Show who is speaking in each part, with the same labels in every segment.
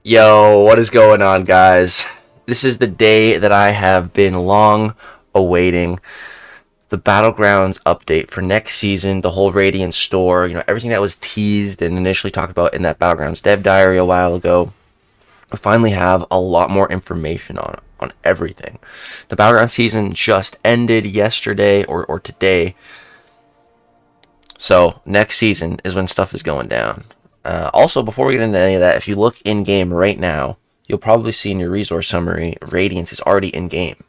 Speaker 1: Yo, what is going on, guys? This is the day that I have been long awaiting. The Battlegrounds update for next season, the whole Radiance store, everything that was teased and initially talked about in that Battlegrounds dev diary a while ago. We finally have a lot more information on everything. The Battlegrounds season just ended yesterday or today. So next season is when stuff is going down. Also, before we get into any of that, if you look in game right now, you'll probably see in your resource summary, Radiance is already in game.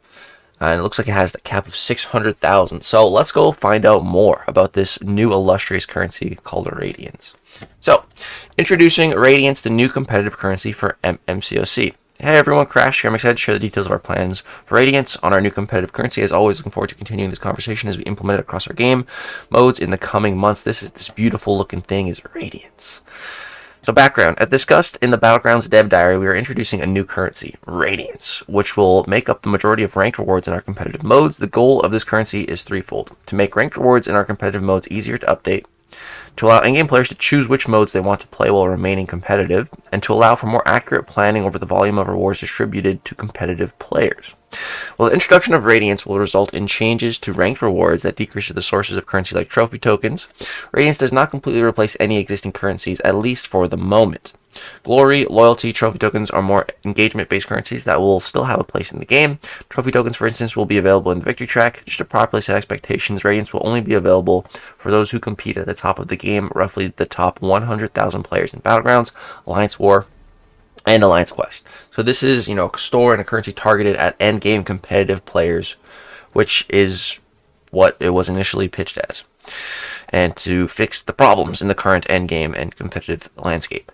Speaker 1: And it looks like it has a cap of 600,000. So let's go find out more about this new illustrious currency called Radiance. So, introducing Radiance, the new competitive currency for MCOC. Hey everyone, Crash here. I'm excited to share the details of our plans for Radiance on our new competitive currency. As always, looking forward to continuing this conversation as we implement it across our game modes in the coming months. This beautiful looking thing is Radiance. So background, as discussed in the Battlegrounds dev diary, we are introducing a new currency, Radiance, which will make up the majority of ranked rewards in our competitive modes. The goal of this currency is threefold: to make ranked rewards in our competitive modes easier to update, to allow in-game players to choose which modes they want to play while remaining competitive, and to allow for more accurate planning over the volume of rewards distributed to competitive players. Well, the introduction of Radiance will result in changes to ranked rewards that decrease the sources of currency like trophy tokens. Radiance does not completely replace any existing currencies, at least for the moment. Glory, loyalty, trophy tokens are more engagement-based currencies that will still have a place in the game. Trophy tokens, for instance, will be available in the victory track. Just to properly set expectations, Radiance will only be available for those who compete at the top of the game, roughly the top 100,000 players in Battlegrounds, Alliance War, and Alliance Quest. So this is, a store and a currency targeted at end-game competitive players, which is what it was initially pitched as, and to fix the problems in the current end-game and competitive landscape.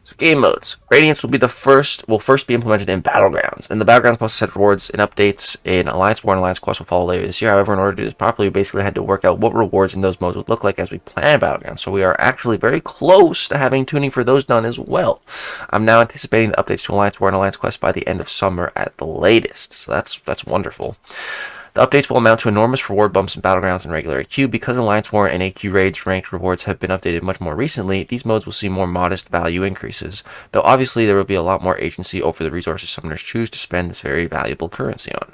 Speaker 1: So game modes. Radiance will first be implemented in Battlegrounds, and the Battlegrounds process set rewards and updates in Alliance War and Alliance Quest will follow later this year. However, in order to do this properly, we basically had to work out what rewards in those modes would look like as we plan Battlegrounds. So we are actually very close to having tuning for those done as well. I'm now anticipating the updates to Alliance War and Alliance Quest by the end of summer at the latest. So that's wonderful. The updates will amount to enormous reward bumps in Battlegrounds and regular AQ. Because Alliance War and AQ raids ranked rewards have been updated much more recently, these modes will see more modest value increases, though obviously there will be a lot more agency over the resources summoners choose to spend this very valuable currency on.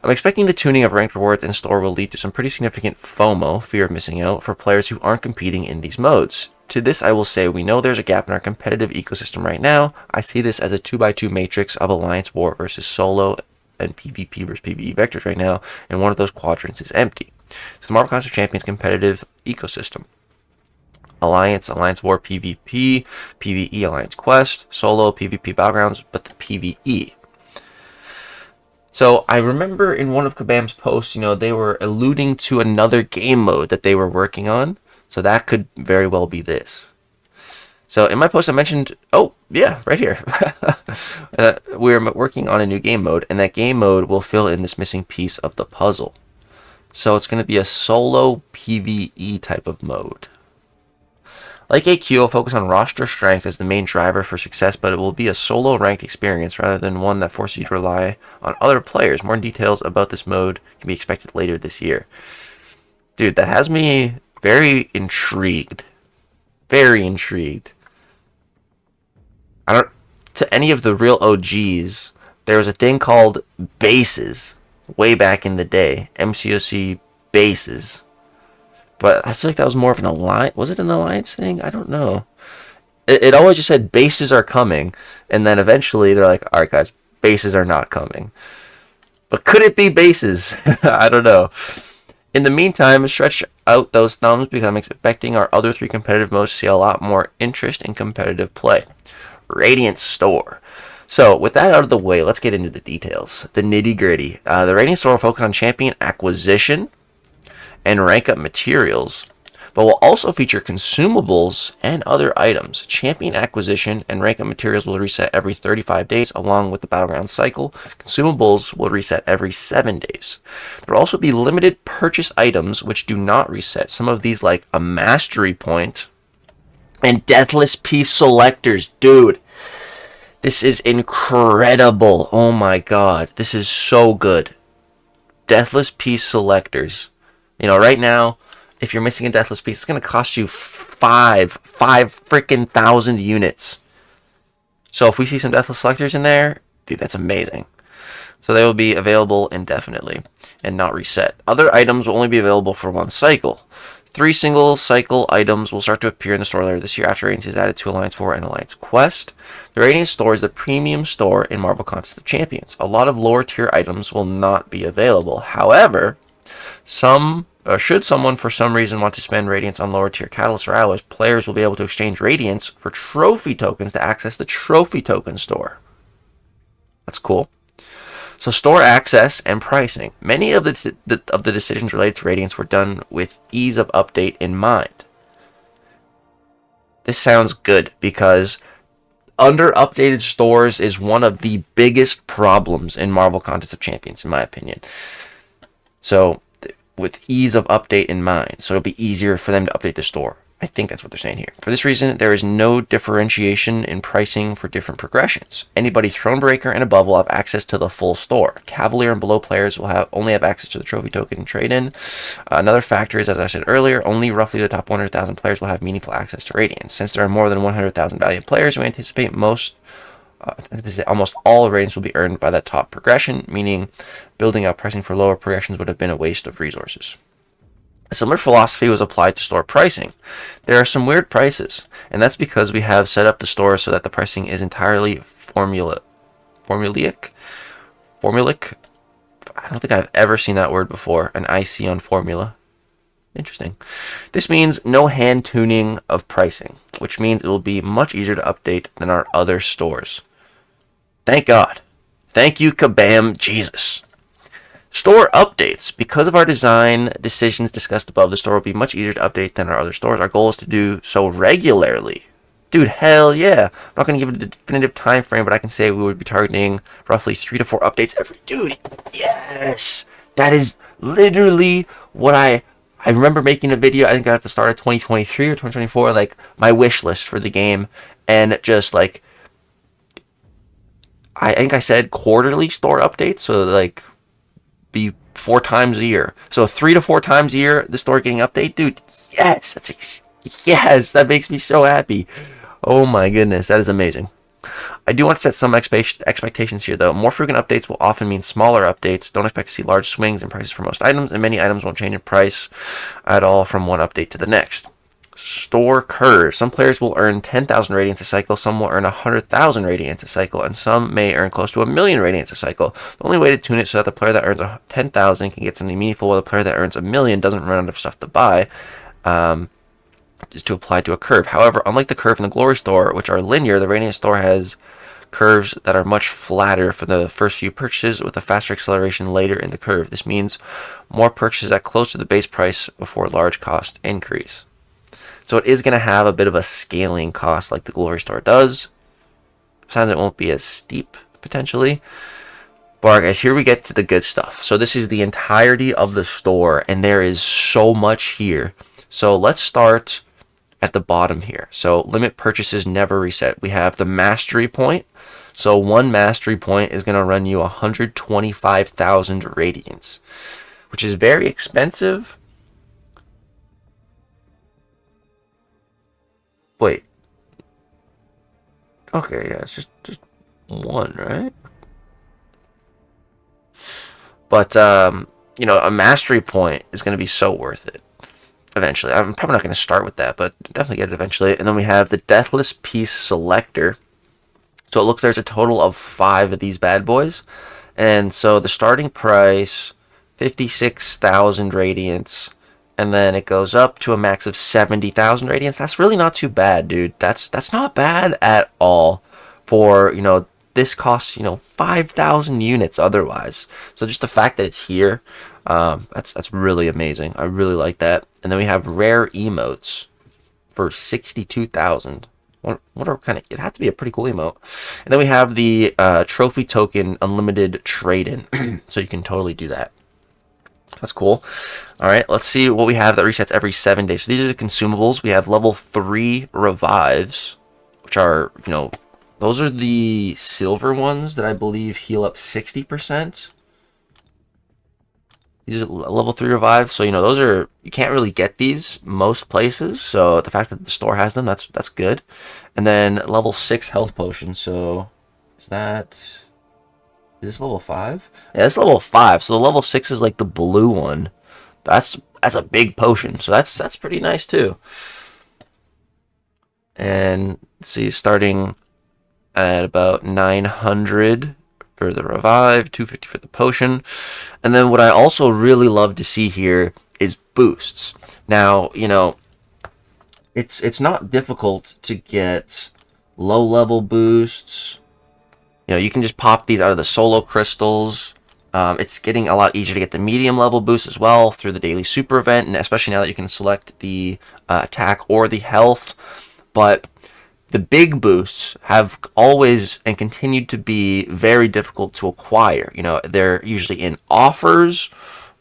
Speaker 1: I'm expecting the tuning of ranked rewards in store will lead to some pretty significant FOMO, fear of missing out, for players who aren't competing in these modes. To this I will say, we know there's a gap in our competitive ecosystem right now. I see this as a 2x2 matrix of Alliance War versus solo and PvP versus PvE vectors right now, and one of those quadrants is empty. So the Marvel Classic Champions competitive ecosystem: Alliance, Alliance War, PvP, PvE, Alliance Quest, solo, PvP Battlegrounds, but the PvE. So I remember in one of Kabam's posts, they were alluding to another game mode that they were working on, so that could very well be this. So in my post I mentioned, oh yeah, right here, we're working on a new game mode, and that game mode will fill in this missing piece of the puzzle. So it's going to be a solo PvE type of mode. Like AQ, it'll focus on roster strength as the main driver for success, but it will be a solo ranked experience rather than one that forces you to rely on other players. More details about this mode can be expected later this year. Dude, that has me very intrigued. Very intrigued. To any of the real OGs, there was a thing called bases way back in the day, MCOC bases. But I feel like that was more of an alliance. Was it an alliance thing? I don't know. It always just said bases are coming, and then eventually they're like, all right, guys, bases are not coming. But could it be bases? I don't know. In the meantime, stretch out those thumbs because I'm expecting our other three competitive modes to see a lot more interest in competitive play. Radiance Store. So with that out of the way, let's get into the details, the nitty gritty. The Radiance Store will focus on champion acquisition and rank up materials, but will also feature consumables and other items. Champion acquisition and rank up materials will reset every 35 days along with the Battleground cycle. Consumables will reset every 7 days. There will also be limited purchase items which do not reset. Some of these, like a mastery point and Deathless Piece selectors. Dude, this is incredible. Oh my god, this is so good. Deathless Piece selectors. Right now, if you're missing a Deathless Piece, it's going to cost you five freaking thousand units. So if we see some Deathless Selectors in there, dude, that's amazing. So they will be available indefinitely and not reset. Other items will only be available for one cycle. 3 single cycle items will start to appear in the store later this year after Radiance is added to Alliance 4 and Alliance Quest. The Radiance store is the premium store in Marvel Contest of Champions. A lot of lower tier items will not be available. However, should someone for some reason want to spend Radiance on lower tier catalysts or alloys, players will be able to exchange Radiance for trophy tokens to access the trophy token store. That's cool. So store access and pricing. Many of the decisions related to Radiance were done with ease of update in mind. This sounds good because under updated stores is one of the biggest problems in Marvel Contest of Champions, in my opinion. So with ease of update in mind, so it'll be easier for them to update the store. I think that's what they're saying here. For this reason, there is no differentiation in pricing for different progressions. Anybody Thronebreaker and above will have access to the full store. Cavalier and below players will only have access to the trophy token and trade-in. Another factor is, as I said earlier, only roughly the top 100,000 players will have meaningful access to Radiance. Since there are more than 100,000 Valiant players, we anticipate almost all Radiance will be earned by that top progression, meaning building up pricing for lower progressions would have been a waste of resources. A similar philosophy was applied to store pricing. There are some weird prices, and that's because we have set up the store so that the pricing is entirely formulaic. I don't think I've ever seen that word before, an IC on formula. Interesting. This means no hand tuning of pricing, which means it will be much easier to update than our other stores. Thank God. Thank you, Kabam Jesus. Store updates. Because of our design decisions discussed above, the store will be much easier to update than our other stores. Our goal is to do so regularly. Dude, hell yeah. I'm not going to give it a definitive time frame, but I can say we would be targeting roughly 3 to 4 updates every... Dude, yes! That is literally what I remember making a video, I think at the start of 2023 or 2024, like, my wish list for the game, and just, like... I think I said quarterly store updates, so, like... be 4 times a year. So 3 to 4 times a year, the store getting update, dude. Yes, yes, that makes me so happy. Oh my goodness, that is amazing. I do want to set some expectations here, though. More frequent updates will often mean smaller updates. Don't expect to see large swings in prices for most items, and many items won't change in price at all from one update to the next. Store curve. Some players will earn 10,000 Radiance a cycle, some will earn 100,000 Radiance a cycle, and some may earn close to 1,000,000 Radiance a cycle. The only way to tune it so that the player that earns 10,000 can get something meaningful, while the player that earns 1,000,000 doesn't run out of stuff to buy, is to apply to a curve. However, unlike the curve in the Glory Store, which are linear, the Radiance Store has curves that are much flatter for the first few purchases with a faster acceleration later in the curve. This means more purchases at close to the base price before large cost increase. So it is going to have a bit of a scaling cost like the Glory Store does. Sometimes it won't be as steep, potentially. But alright guys, here we get to the good stuff. So this is the entirety of the store, and there is so much here. So let's start at the bottom here. So limit purchases never reset. We have the mastery point. So one mastery point is going to run you 125,000 Radiance, which is very expensive. Wait. Okay, yeah, it's just one, right? But, you know, a mastery point is going to be so worth it eventually. I'm probably not going to start with that, but definitely get it eventually. And then we have the Deathless Piece Selector. So it looks there's a total of 5 of these bad boys. And so the starting price, 56,000 Radiance. And then it goes up to a max of 70,000 Radiance. That's really not too bad, dude. That's not bad at all for, you know, this costs, you know, 5,000 units otherwise. So just the fact that it's here, that's really amazing. I really like that. And then we have rare emotes for 62,000. What are kind of, it had to be a pretty cool emote. And then we have the trophy token unlimited trade-in. So you can totally do that. That's cool. All right, let's see what we have that resets every 7 days. So these are the consumables. We have level 3 revives, which are, you know, those are the silver ones that I believe heal up 60%. These are level 3 revives, so you know those are, you can't really get these most places. So the fact that the store has them, that's good. And then level 6 health potion. So is this level 5? Yeah, it's level 5. So the level 6 is like the blue one. That's a big potion. So that's pretty nice too. And see, starting at about 900 for the revive, 250 for the potion. And then what I also really love to see here is boosts. Now, you know, it's not difficult to get low level boosts. You know, you can just pop these out of the solo crystals. It's getting a lot easier to get the medium level boost as well through the daily super event, and especially now that you can select the attack or the health. But the big boosts have always and continued to be very difficult to acquire. You know, they're usually in offers,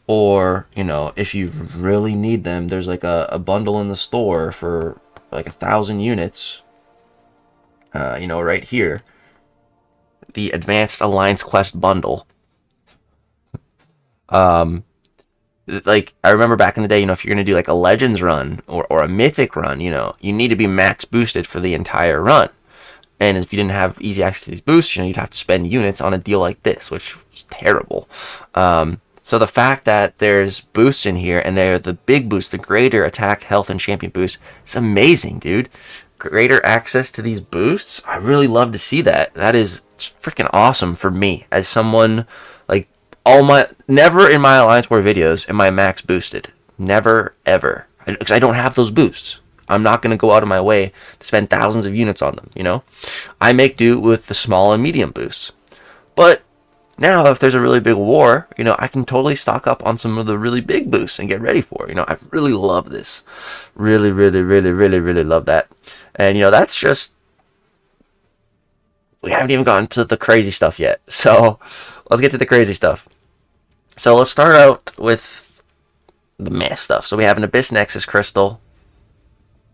Speaker 1: or, you know, if you really need them, there's like a bundle in the store for like 1,000 units. You know, right here, the Advanced Alliance Quest bundle. Like, I remember back in the day, you know, if you're going to do like a Legends run or a Mythic run, you know, you need to be max boosted for the entire run. And if you didn't have easy access to these boosts, you know, you'd have to spend units on a deal like this, which was terrible. So the fact that there's boosts in here, and they're the big boosts, the greater attack, health, and champion boosts, it's amazing, dude. Greater access to these boosts, I really love to see that. That is freaking awesome for me as someone, like, never in my Alliance War videos am I max boosted. Never, ever. Because I don't have those boosts. I'm not going to go out of my way to spend thousands of units on them, you know? I make do with the small and medium boosts. But now, if there's a really big war, you know, I can totally stock up on some of the really big boosts and get ready for it. You know, I really love this. Really, really, really, really, really love that. And, you know, that's just... we haven't even gotten to the crazy stuff yet. So, let's get to the crazy stuff. So, let's start out with the meh stuff. So, we have an Abyss Nexus Crystal.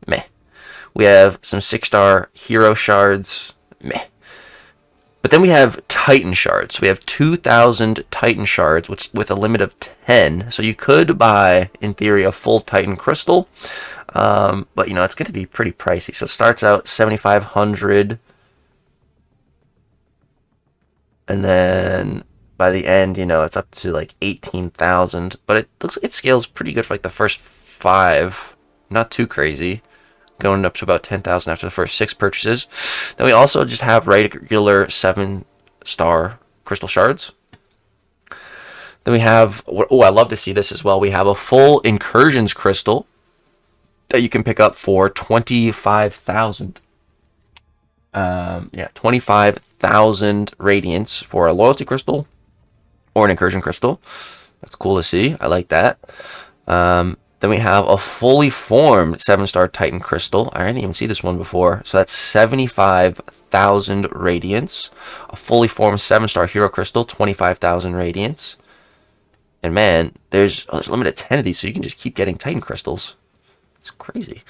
Speaker 1: Meh. We have some 6-star Hero Shards. Meh. But then we have Titan Shards. We have 2,000 Titan Shards, which with a limit of 10. So you could buy, in theory, a full Titan Crystal. But, you know, it's going to be pretty pricey. So it starts out 7,500. And then by the end, you know, it's up to like 18,000. But it looks like it scales pretty good for like the first 5. Not too crazy. Going up to about 10,000 after the first 6 purchases. Then we also just have regular 7-star crystal shards. Then we have, oh, I love to see this as well. We have a full incursions crystal that you can pick up for 25,000. 25,000 radiance for a loyalty crystal or an incursion crystal. That's cool to see. I like that. Then we have a fully formed 7-star Titan Crystal. I didn't even see this one before. So that's 75,000 Radiance. A fully formed 7-star Hero Crystal, 25,000 Radiance. And man, there's a limit of 10 of these, so you can just keep getting Titan Crystals. It's crazy.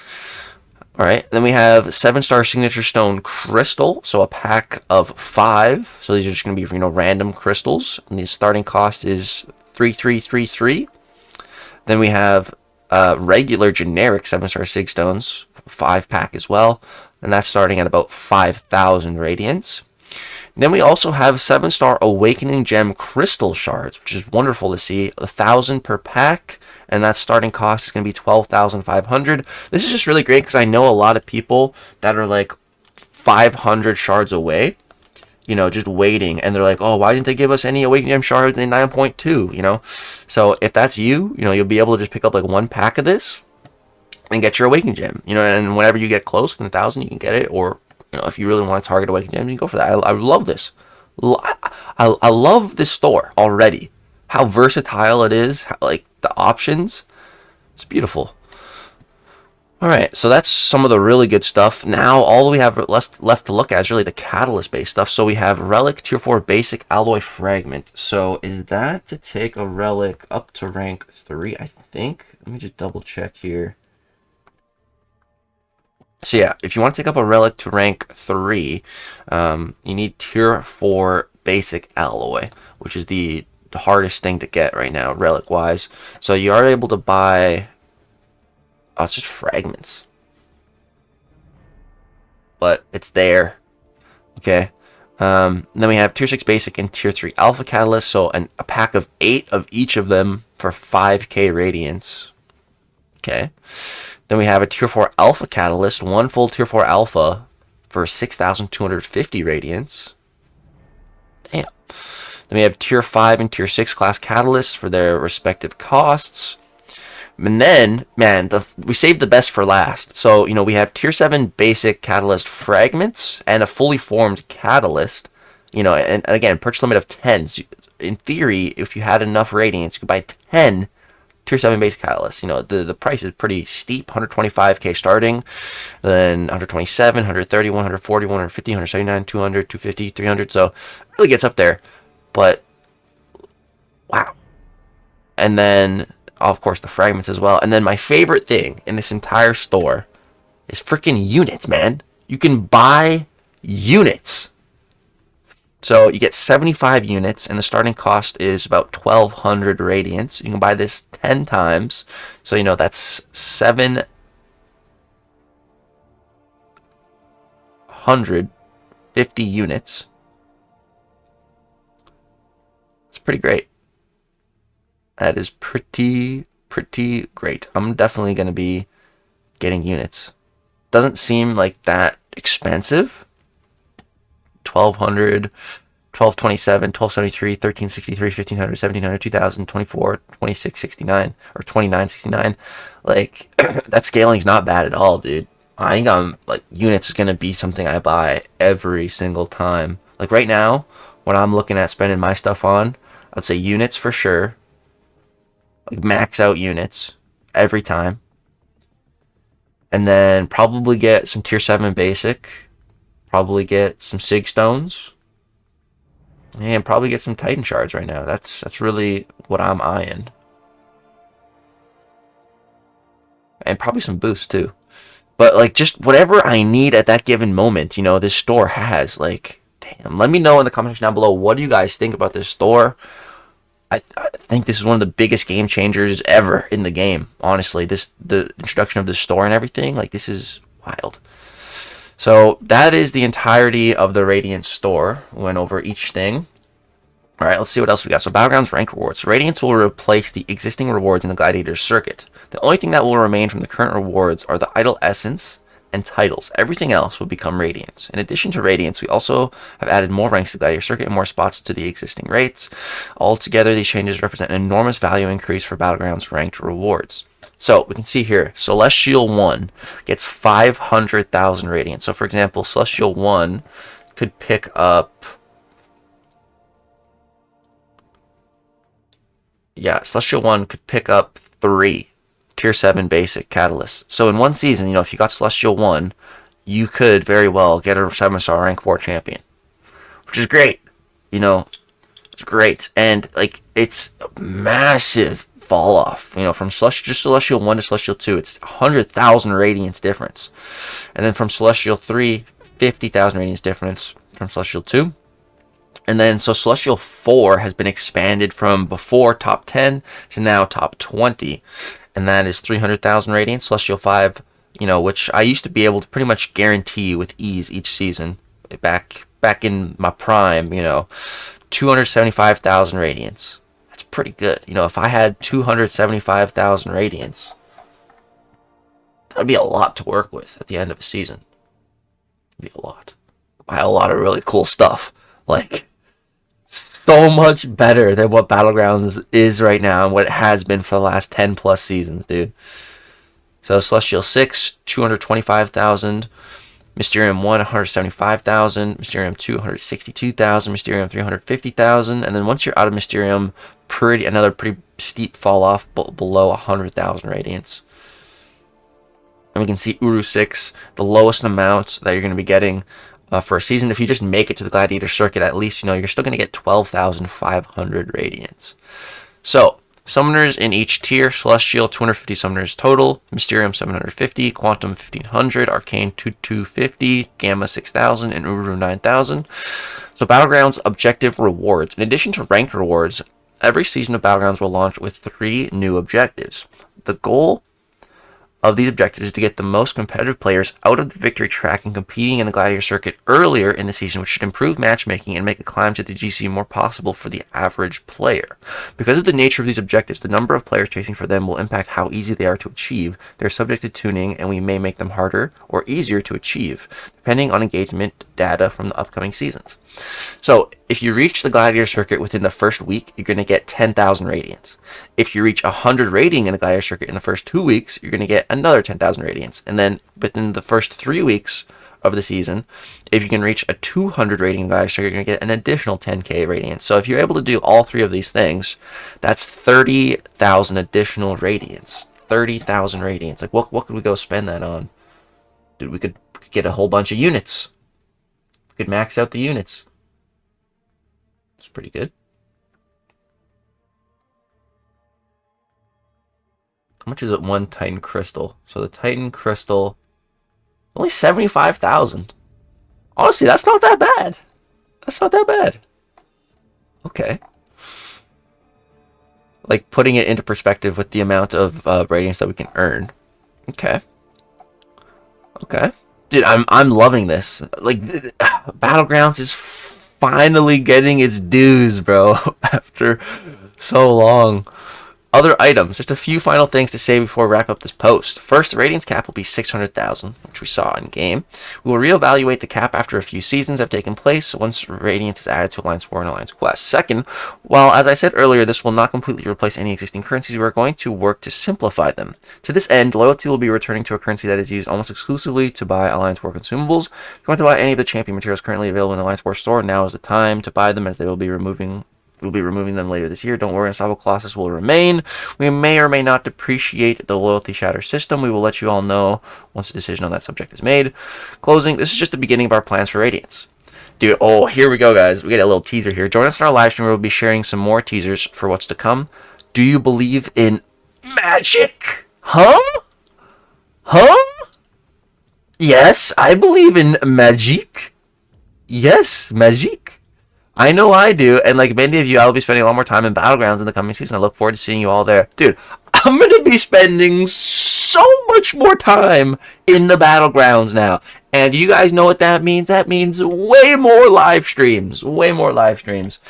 Speaker 1: Alright, then we have 7-star Signature Stone Crystal. So a pack of 5. So these are just going to be, you know, random crystals. And the starting cost is 3,333. Then we have regular generic 7-star Sig Stones, 5-pack as well, and that's starting at about 5,000 Radiance. And then we also have 7-star Awakening Gem Crystal Shards, which is wonderful to see, 1,000 per pack, and that starting cost is going to be 12,500. This is just really great because I know a lot of people that are like 500 shards away, you know, just waiting, and they're like, oh, why didn't they give us any Awakening Gem Shards in 9.2, you know? So if that's you, you know, you'll be able to just pick up like 1 pack of this and get your Awakening Gem, you know, and whenever you get close within 1,000, you can get it, or, you know, if you really want to target Awakening Gem, you can go for that. I love this. I love this store already. How versatile it is, how, like, the options. It's beautiful. Alright, so that's some of the really good stuff. Now, all we have left to look at is really the catalyst-based stuff. So we have Relic Tier 4 Basic Alloy Fragment. So is that to take a Relic up to rank 3, I think? Let me just double check here. So yeah, if you want to take up a Relic to rank 3, you need Tier 4 Basic Alloy, which is the the hardest thing to get right now, relic wise. So you are able to buy. Oh, it's just fragments, but it's there. Okay. Then we have tier 6 basic and tier 3 alpha catalyst. So a pack of 8 of each of them for 5k radiance. Okay. Then we have a tier 4 alpha catalyst, one full tier 4 alpha for 6,250 radiance. Damn. Then we have tier 5 and tier 6 class catalysts for their respective costs. And then, man, we saved the best for last. So, we have tier 7 basic catalyst fragments and a fully formed catalyst. And again, purchase limit of 10. So in theory, if you had enough radiance, you could buy 10 tier 7 basic catalysts. The price is pretty steep, 125k starting, then 127, 130, 140, 150, 179, 200, 250, 300. So, it really gets up there. But, wow. And then, of course, the fragments as well. And then my favorite thing in this entire store is freaking units, man. You can buy units. So you get 75 units, and the starting cost is about 1,200 radiance. You can buy this 10 times. So, that's 750 units. It's pretty great. That is pretty great. I'm definitely going to be getting units. Doesn't seem like that expensive. 1,200, 1,227, 1,273, 1,363, 1,500, 1,700, 2,000, 24, 2,669, or 2,969. Like, that scaling's not bad at all, dude. I think units is going to be something I buy every single time. Like, right now, when I'm looking at spending my stuff on, I'd say units for sure. Like, max out units every time. And then probably get some tier 7 basic. Probably get some sig stones. And probably get some titan shards right now. That's really what I'm eyeing. And probably some boosts too. But like, just whatever I need at that given moment, this store has. Like, damn. Let me know in the comment section down below, what do you guys think about this store? I think this is one of the biggest game changers ever in the game. Honestly, the introduction of the store and everything, like, this is wild. So that is the entirety of the Radiance store. Went over each thing. All right, let's see what else we got. So Battlegrounds rank rewards. Radiance will replace the existing rewards in the Gladiator circuit. The only thing that will remain from the current rewards are the idle essence and titles. Everything else will become Radiance. In addition to Radiance, we also have added more ranks to the Gladiator circuit and more spots to the existing rates. Altogether, these changes represent an enormous value increase for Battlegrounds ranked rewards. So we can see here, Celestial 1 gets 500,000 Radiance. So for example, Celestial 1 could pick up... Yeah, Celestial 1 could pick up 3 tier 7 basic catalysts. So in one season, if you got Celestial 1, you could very well get a 7-star rank 4 champion. Which is great. It's great. And like, it's a massive fall off. From Celestial 1 to Celestial 2, it's 100,000 Radiance difference. And then from Celestial 3, 50,000 Radiance difference from Celestial 2. And then, so Celestial 4 has been expanded from before top 10 to now top 20. And that is 300,000 Radiance. Celestial 5, which I used to be able to pretty much guarantee with ease each season. Back in my prime, 275,000 Radiance. That's pretty good. If I had 275,000 Radiance, that would be a lot to work with at the end of a season. It'd be a lot. Buy a lot of really cool stuff. Like, so much better than what Battlegrounds is right now and what it has been for the last 10 plus seasons, dude. So Celestial 6, 225,000. Mysterium 1, 175,000. Mysterium 2, 162,000. Mysterium 3, 150,000. And then once you're out of Mysterium, another pretty steep fall off below 100,000 Radiance. And we can see Uru 6, the lowest amount that you're going to be getting for a season. If you just make it to the Gladiator circuit, at least, you're still going to get 12,500 Radiance. So, summoners in each tier: Celestial 250 summoners total, Mysterium 750, Quantum 1500, Arcane 2250, Gamma 6000, and Uru 9000. So Battlegrounds objective rewards. In addition to ranked rewards, Every season of Battlegrounds will launch with 3 new objectives. The goal of these objectives is to get the most competitive players out of the victory track and competing in the Gladiator circuit earlier in the season, which should improve matchmaking and make a climb to the GC more possible for the average player. Because of the nature of these objectives, the number of players chasing for them will impact how easy they are to achieve. They're subject to tuning, and we may make them harder or easier to achieve, depending on engagement data from the upcoming seasons. So, if you reach the Gladiator circuit within the first week, you're going to get 10,000 Radiance. If you reach 100 rating in the Gladiator circuit in the first 2 weeks, you're going to get another 10,000 Radiance. And then within the first 3 weeks of the season, if you can reach a 200 rating in the Gladiator circuit, you're going to get an additional 10k Radiance. So if you're able to do all 3 of these things, that's 30,000 additional Radiance. 30,000 Radiance. Like, what could we go spend that on? Dude, we could get a whole bunch of units. We could max out the units. It's pretty good. How much is it? 1 Titan Crystal. So the Titan Crystal, only 75,000. Honestly, that's not that bad. That's not that bad. Okay. Like, putting it into perspective with the amount of Radiance that we can earn. Okay. Okay. Dude, I'm loving this. Like, Battlegrounds is finally getting its dues, bro. After so long. Other items. Just a few final things to say before we wrap up this post. First, the Radiance cap will be 600,000, which we saw in game. We will reevaluate the cap after a few seasons have taken place once Radiance is added to Alliance War and Alliance Quest. Second, while as I said earlier, this will not completely replace any existing currencies, we are going to work to simplify them. To this end, loyalty will be returning to a currency that is used almost exclusively to buy Alliance War consumables. If you want to buy any of the champion materials currently available in the Alliance War store, now is the time to buy them, as they will be removing them later this year. Don't worry, Unstoppable Colossus will remain. We may or may not depreciate the Loyalty Shatter system. We will let you all know once a decision on that subject is made. Closing, this is just the beginning of our plans for Radiance. Dude, oh, here we go, guys. We get a little teaser here. Join us in our live stream where we'll be sharing some more teasers for what's to come. Do you believe in magic? Huh? Huh? Yes, I believe in magic. Yes, magic. I know I do, and like many of you, I'll be spending a lot more time in Battlegrounds in the coming season. I look forward to seeing you all there. Dude, I'm going to be spending so much more time in the Battlegrounds now. And you guys know what that means? That means way more live streams. Way more live streams.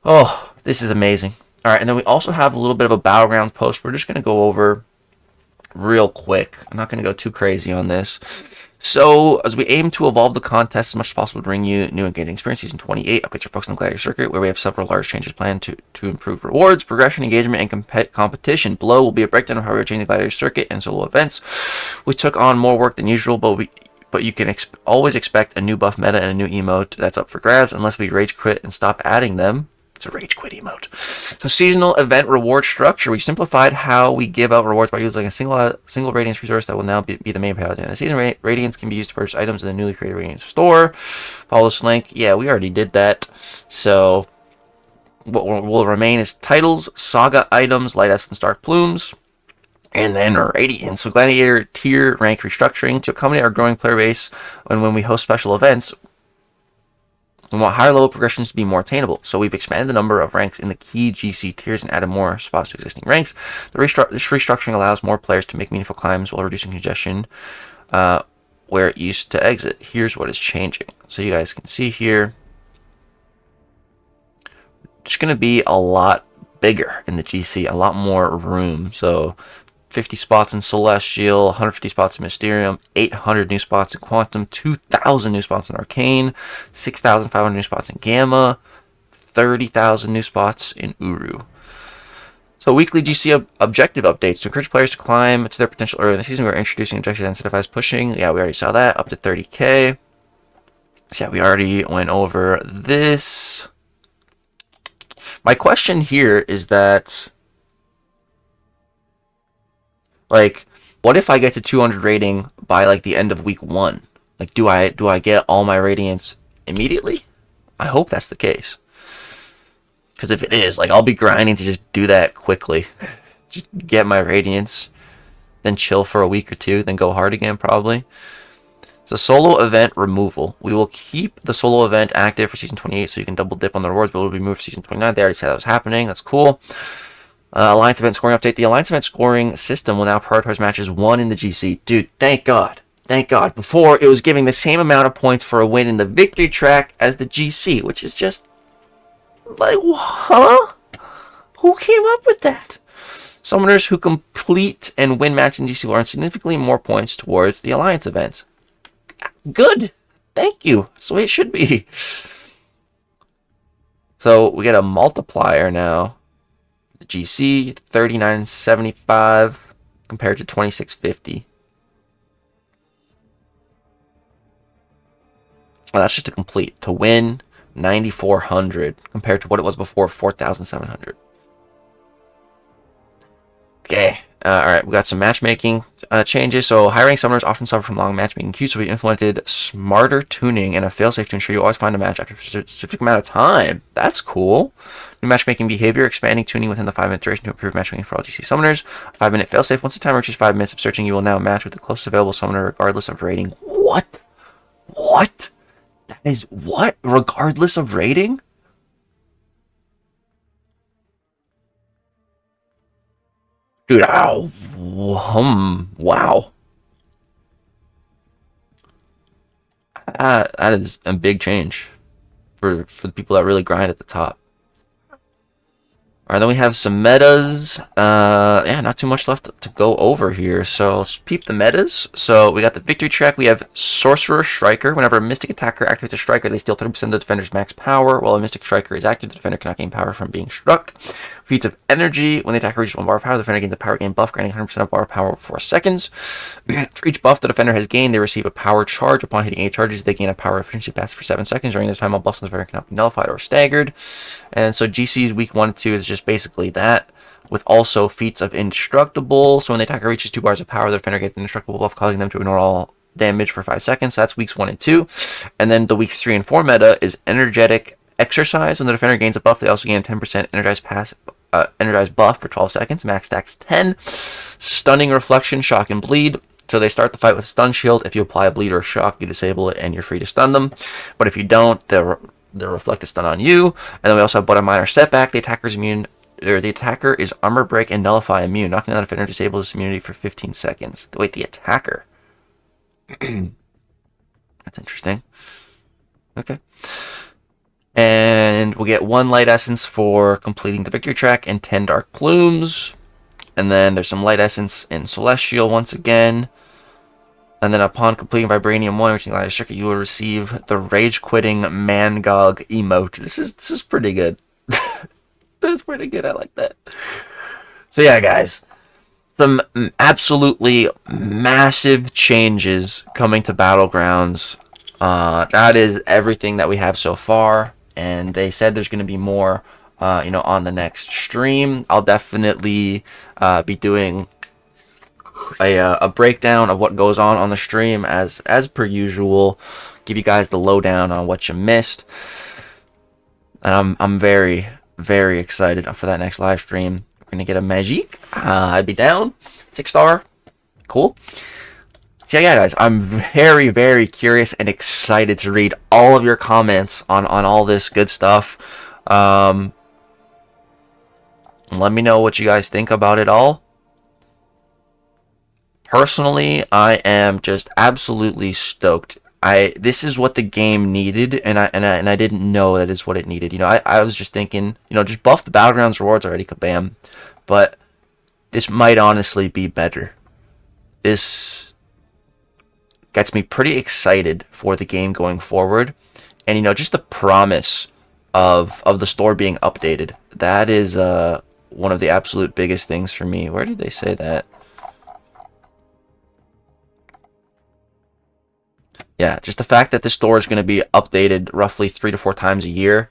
Speaker 1: Oh, this is amazing. All right, and then we also have a little bit of a Battlegrounds post we're just going to go over real quick. I'm not going to go too crazy on this. So, as we aim to evolve the contest as much as possible to bring you new engaging experience, Season 28 updates are focused on the Gladiator circuit, where we have several large changes planned to improve rewards, progression, engagement, and competition. Below will be a breakdown of how we're changing the Gladiator circuit and solo events. We took on more work than usual, but you can always expect a new buff meta and a new emote that's up for grabs, unless we rage quit and stop adding them. It's a rage quit emote. So, seasonal event reward structure. We simplified how we give out rewards by using a single Radiance resource that will now be the main payout at the end of the season. Radiance can be used to purchase items in the newly created Radiance store. Follow this link. Yeah, we already did that. So, what will remain is titles, saga items, light essence, dark plumes, and then Radiance. So, Gladiator tier rank restructuring to accommodate our growing player base, and when we host special events, we want higher level progressions to be more attainable, so we've expanded the number of ranks in the key GC tiers and added more spots to existing ranks. This restructuring allows more players to make meaningful climbs while reducing congestion where it used to exit. Here's what is changing. So you guys can see here, it's going to be a lot bigger in the GC, a lot more room. So 50 spots in Celestial, 150 spots in Mysterium, 800 new spots in Quantum, 2,000 new spots in Arcane, 6,500 new spots in Gamma, 30,000 new spots in Uru. So weekly GC objective updates to encourage players to climb to their potential early in the season. We're introducing objectives that incentivize pushing. Yeah, we already saw that, up to 30k. So yeah, we already went over this. My question here is that, like, what if I get to 200 rating by like the end of week 1? Like, do I get all my Radiance immediately? I hope that's the case. Because if it is, like, I'll be grinding to just do that quickly. Just get my Radiance, then chill for a week or two, then go hard again probably. So solo event removal. We will keep the solo event active for season 28 so you can double dip on the rewards, but it will be moved for season 29. They already said that was happening. That's cool. Alliance event scoring update. The Alliance event scoring system will now prioritize matches won in the GC. Dude, thank God. Thank God. Before, it was giving the same amount of points for a win in the victory track as the GC, which is just like, huh? Who came up with that? Summoners who complete and win matches in GC will earn significantly more points towards the Alliance events. Good. Thank you. That's the way it should be. So we get a multiplier now. The GC, 3975 compared to 2650. Well, that's just to complete. To win, 9400 compared to what it was before, 4700. Okay. Alright, we got some matchmaking changes. So, high-rank summoners often suffer from long matchmaking queues, so we implemented smarter tuning and a failsafe to ensure you always find a match after a specific amount of time. That's cool. New matchmaking behavior, expanding tuning within the 5-minute duration to improve matchmaking for all GC summoners. 5-minute failsafe. Once the timer reaches 5 minutes of searching, you will now match with the closest available summoner regardless of rating. What? What? That is what? Regardless of rating? Dude, ow. Wow. That is a big change for the people that really grind at the top. Alright, then we have some metas. Yeah, not too much left to go over here. So let's peep the metas. So we got the victory track. We have Sorcerer Striker. Whenever a Mystic attacker activates a Striker, they steal 30% of the defender's max power. While a Mystic Striker is active, the defender cannot gain power from being struck. Feats of Energy. When the attacker reaches 1 bar of power, the defender gains a power gain buff, granting 100% of bar power for 4 seconds. For each buff the defender has gained, they receive a power charge. Upon hitting 8 charges, they gain a power efficiency pass for 7 seconds. During this time, all buffs on the defender cannot be nullified or staggered. And so GC's week 1 and 2 is just basically that, with also feats of Indestructible. So when the attacker reaches 2 bars of power, the defender gets an Indestructible buff, causing them to ignore all damage for 5 seconds. So that's weeks 1 and 2. And then the weeks 3 and 4 meta is Energetic Exercise. When the defender gains a buff, they also gain a 10% energized buff for 12 seconds. Max stacks 10. Stunning Reflection, Shock, and Bleed. So they start the fight with Stun Shield. If you apply a Bleed or a Shock, you disable it and you're free to stun them. But if you don't, they'll reflect the stun on you. And then we also have but a minor setback. The attacker is Armor Break and Nullify immune. Knocking down the defender disables this immunity for 15 seconds. Wait, the attacker. That's interesting. Okay. And we'll get 1 Light Essence for completing the victory track and 10 Dark Plumes. And then there's some Light Essence in Celestial once again. And then upon completing Vibranium 1, which is Gladiator, you will receive the Rage Quitting Mangog emote. This is pretty good. That's pretty good. I like that. So yeah, guys. Some absolutely massive changes coming to Battlegrounds. That is everything that we have so far. And they said there's going to be more, on the next stream. I'll definitely be doing a breakdown of what goes on the stream as per usual. Give you guys the lowdown on what you missed. And I'm very, very excited for that next live stream. We're gonna get a Magic. I'd be down. 6-star. Cool. So yeah, guys, I'm very, very curious and excited to read all of your comments on all this good stuff. Let me know what you guys think about it all. Personally, I am just absolutely stoked. This is what the game needed, and I didn't know that is what it needed. I was just thinking, just buff the Battlegrounds rewards already, kabam. But this might honestly be better. This gets me pretty excited for the game going forward. And just the promise of the store being updated. That is one of the absolute biggest things for me. Where did they say that? Yeah, just the fact that the store is going to be updated roughly 3 to 4 times a year.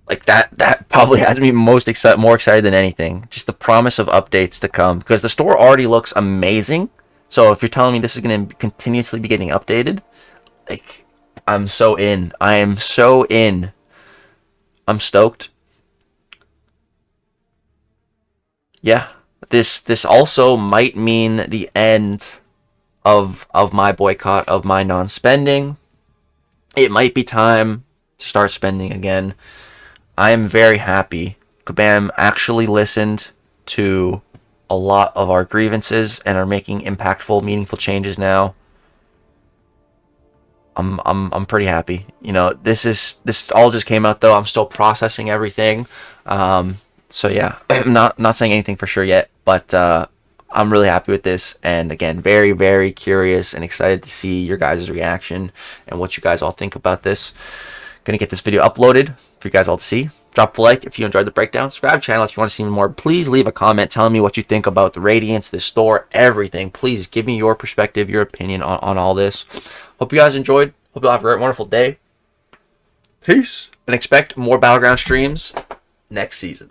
Speaker 1: Like that probably has me more excited than anything. Just the promise of updates to come, because the store already looks amazing. So if you're telling me this is going to continuously be getting updated, like, I'm so in. I am so in. I'm stoked. Yeah, this also might mean the end of my boycott, of my non-spending. It might be time to start spending again. I am very happy Kabam actually listened to a lot of our grievances and are making impactful, meaningful changes now. I'm pretty happy. You know, this all just came out though. I'm still processing everything. So yeah, I'm not saying anything for sure yet, but I'm really happy with this. And again, very, very curious and excited to see your guys' reaction and what you guys all think about this. Gonna get this video uploaded for you guys all to see. Drop a like if you enjoyed the breakdown. Subscribe to the channel if you want to see more. Please leave a comment telling me what you think about the Radiance, the store, everything. Please give me your perspective, your opinion on all this. Hope you guys enjoyed. Hope you'll have a great, wonderful day. Peace. And expect more Battleground streams next season.